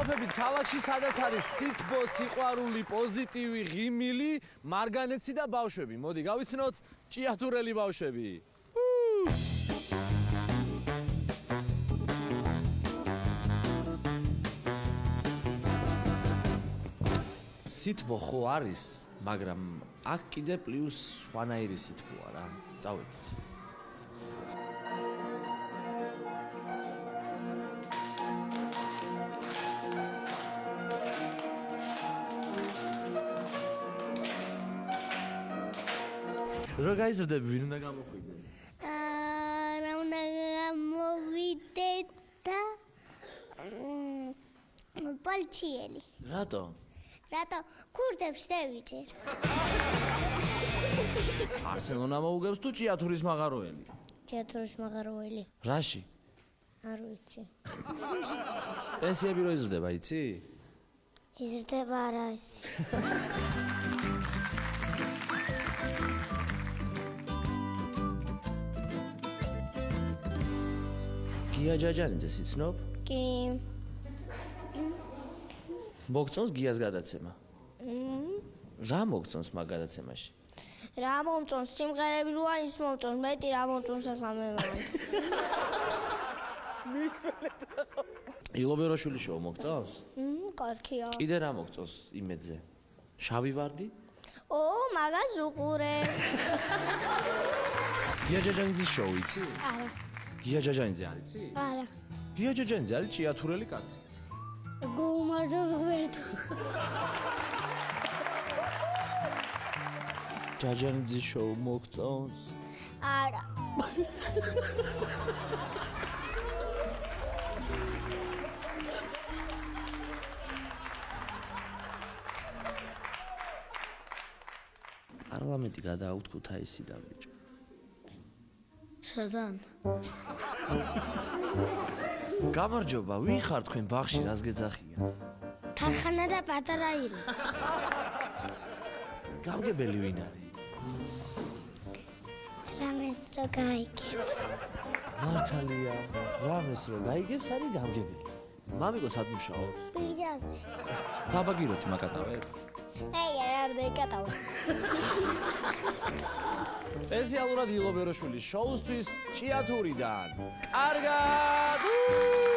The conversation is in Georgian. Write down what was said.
გესახმებით ქალაქში სადაც არის სითბო, სიყვარული, პოზიტივი, ღიმილი, მარგანეცი და ბავშვები. მოდი გავიცნოთ ჭიათურელი ბავშვები. სითბო ხო არის, მაგრამ აქ კიდე პლუს სხვანაირი სითბოა რა. წავედით. რა გაიზრდები, ვინ უნდა გამოხვიდე? რა უნდა გამოვიდეთ და პოლიციელი. რატო? რატო ქურდებს დავიჭერ? არსენონა მოუგებს თუ ჭიათურის მაღაროელი? ჭიათურის მაღაროელი. რაში? არ ვიცი. პენსიები რო იზრდება, იცი? იზრდება არა ისი. გია ჯაჯანიძეს იცნობ? კი. მოგწონს გიას გადაცემა? რა მოგწონს მაგ გადაცემაში? რა მომწონს სიმღერები როა ის მომწონს მეტი რა მომწონს ახლა მე ილობეროშვილი შოუ მოგწონს? კარგია. კიდე რა მოგწონს იმედზე? შავი ვარდი? ო მაგას უყურე. გია ჯაჯანიძის შოუ იცი? არა. გია ჯაჯანიძე არ იცი? არა. გია ჯაჯანიძე არის ჭიათურელი კაცი. გუმარჯოს ღმერთი. ჯაჯანიძის შოუ მოგწონს? არა. პარლამენტი გადააუთ ქუთაისიდან ბიჭო. სადან? გამარჯობა, ვინ ხარ თქვენ ბაღში რას გეძახია? თარხანა და პატარა ილი. გამგებელი ვინ არის? რამეს რო გაიგებს. მართალია, რამეს რო გაიგებს არის გამგებელი. მამიკო სად მუშაობს? ბიჭაზე. დაბაგიროთ მაკატავებ. ეგ არ დეკატავა. სპეციალურად ილობეროშვილის შოუსთვის ჭიათურიდან. კარგად!